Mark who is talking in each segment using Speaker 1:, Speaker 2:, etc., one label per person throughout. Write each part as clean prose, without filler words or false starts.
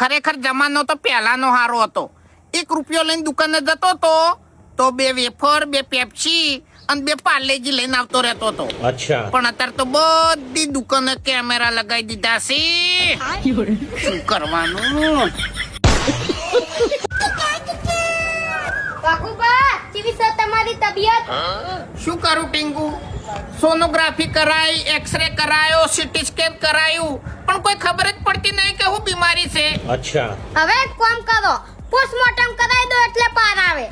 Speaker 1: ખરેખર જમાનો તો પહેલાનો હારો હતો. 1 રૂપિયો લઈને દુકાને જતો તો 2 વેફર, 2 પેપ્સી અને 2 પાર્લેજી લઈને આવતો રહેતો હતો.
Speaker 2: અચ્છા.
Speaker 1: પણ અત્યારે તો બધી દુકાને કેમેરા લગાવી દીધા છે. શું કરવાનું?
Speaker 3: કાકુબા, કેવી છે તમારી તબિયત?
Speaker 1: શું કરું ટીંગુ? સોનોગ્રાફી કરાઈ, એક્સરે કરાયો, સીટી સ્કેન કરાયું, પણ કોઈ ખબર જ પડતી નહીં કે હું બીમારી છે.
Speaker 2: અચ્છા.
Speaker 3: હવે એક કામ કરો, પોસ્ટમોર્ટમ કરાવી દો એટલે પાર આવે.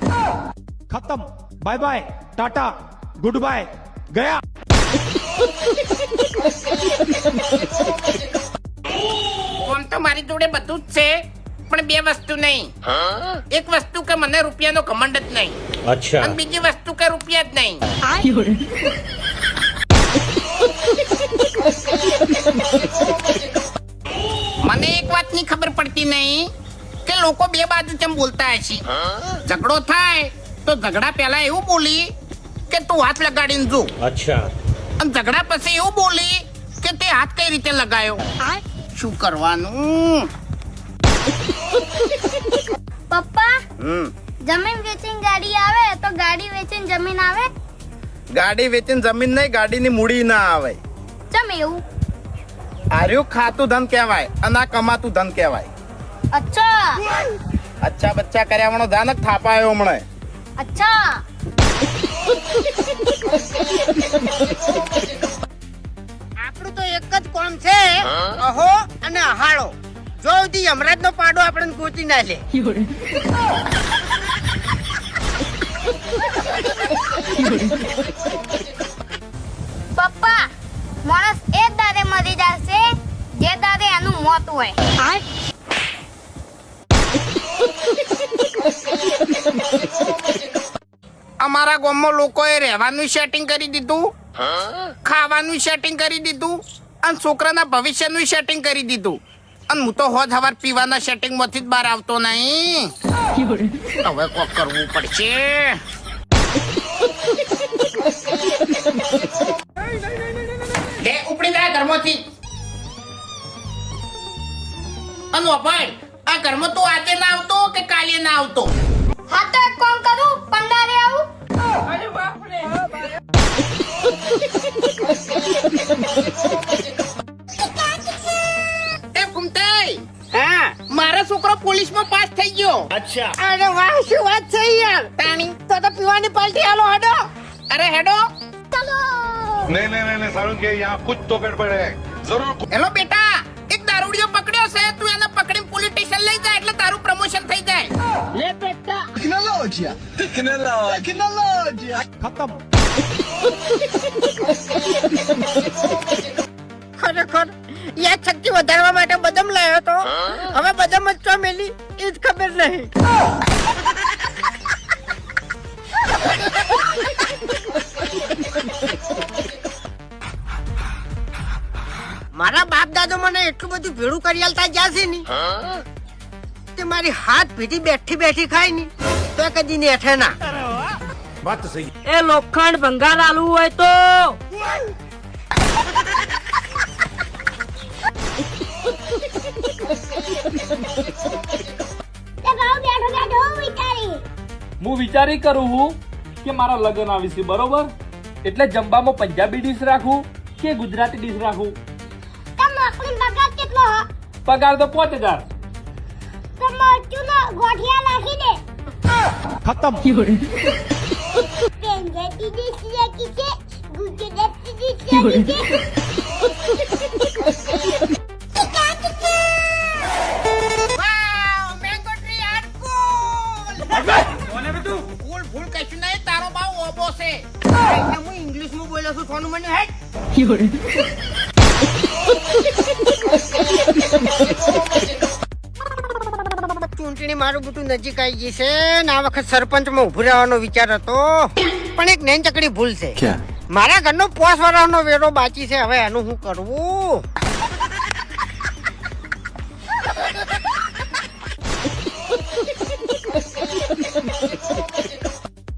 Speaker 4: खत्म, बाय बाय, टाटा, गुड बाय, गया.
Speaker 1: ફોન તો મારી જોડે બધું જ છે, પણ 2 વસ્તુ નહીં. એક વસ્તુ કે મને રૂપિયાનો ઘમંડ જ નહીં,
Speaker 2: અચ્છા.
Speaker 1: અને બીજી વસ્તુ કે રૂપિયા જ નહીં. મને એક વાતની ખબર પડતી નહીં કે લોકો 2 બાજુ કેમ બોલતા હશે. ઝઘડો થાય તો ઝઘડા પહેલા એવું બોલી કે તું હાથ લગાડીને જો,
Speaker 2: અચ્છા.
Speaker 1: અને ઝઘડા પછી એવું બોલી કે તે હાથ કઈ રીતે લગાયો. શું કરવાનું?
Speaker 3: પપ્પા, જમીન વેચીને ગાડી આવે તો ગાડી વેચીને જમીન આવે?
Speaker 5: ગાડી વેચીને જમીન નહીં, ગાડીની મૂડી ના આવે.
Speaker 3: ચમ એવું?
Speaker 5: આર્યું ખાતું ધન કહેવાય અને આ કમાતું ધન કહેવાય.
Speaker 3: અચ્છા
Speaker 5: અચ્છા બચ્ચા કર્યા વણો ધન જ થાપાયો હમણે.
Speaker 3: અચ્છા.
Speaker 6: આપણું તો એક જ કોમ છે, અહો અને અહાળો. જો સુધી યમરાજ નો પાડો આપણને ગોતી ના લે.
Speaker 3: પપ્પા, માણસ એ જ દાડે મરી જશે જે દાડે એનું મોત હોય.
Speaker 1: અમારા ગામમાં લોકોએ રહેવાનું સેટિંગ કરી દીધું, ખાવાનું સેટિંગ કરી દીધું, અને છોકરાના ભવિષ્યનું સેટિંગ કરી દીધું, અને હું તો હોજ હવાર પીવાના સેટિંગ માંથી જ બહાર આવતો નહીં. હવે કોક કરવું પડશે. લે ઉપડી જાય ઘરમાંથી. અને ભાઈ, આ ઘરમાં તું આજે ના આવતો કે કાલે ના આવતો?
Speaker 3: હા તો એક કામ કરું, પંડારે આવું.
Speaker 1: એ ફૂમતાઈ,
Speaker 6: હા,
Speaker 1: મારો છોકરો પોલીસમાં પાસ થઈ ગયો.
Speaker 2: અચ્છા.
Speaker 6: અરે વાહ, શું વાત છે યાર.
Speaker 1: તાણી
Speaker 6: તો પીવાની પાર્ટી હાલો હડો.
Speaker 1: અરે હેડો.
Speaker 7: नहीं नहीं नहीं सारुण के यहाँ कुछ तो गड़बड़ है जरूर.
Speaker 1: હેલો બેટા, એક દારૂડિયો પકડ્યો છે, તું એને પકડીને પોલીસ સ્ટેશન લઈ જા એટલે તારું પ્રમોશન થઈ જાય.
Speaker 6: લે બેટા.
Speaker 4: खत्म.
Speaker 6: ખરેખર યાદ શક્તિ વધારવા માટે બદામ લાવ્યો તો. હવે બદામ જ ચો મેલી એ જ ખબર નહીં. મારા બાપ દાદો મને એટલું બધું ભેળું કરી આલતા જ્યાં છે ની તે મારી હાથ ભીટી બેઠી બેઠી ખાય ની તો કદી ને હેઠે ના.
Speaker 2: વાત તો સહી.
Speaker 6: એ લોખંડ ભંગાર આલવું હોય તો
Speaker 8: હું વિચારી કરું છું કે મારા લગ્ન આવી છે બરોબર, એટલે જમવામાં પંજાબી ડીશ રાખું કે ગુજરાતી ડીશ રાખું?
Speaker 3: કેટલો
Speaker 8: પગાર તો 5000.
Speaker 3: તો મરચું નો ગોઠિયા નાખી દે.
Speaker 4: खत्म.
Speaker 3: પંજાબી ડીશ રાખી છે, ગુજરાતી ડીશ રાખી છે.
Speaker 1: વાવ, મેંગો ટ્રી હાર્ટફુલ. ફૂલ કશું નહીં, તારો ભાવ ઓબો છે.
Speaker 6: હું ઇંગ્લિશ માં બોલ્યો છું, થોડું મને હેડ. ચૂંટણી મારું બધું નજીક આવી ગઈ છે ને આ વખત સરપંચ માં ઉભું રહેવાનો વિચાર હતો, પણ એક નૈન ચકડી ભૂલ છે. મારા ઘરનો 5 વર્ષનો વેરો બાકી છે, હવે એનું શું કરવું?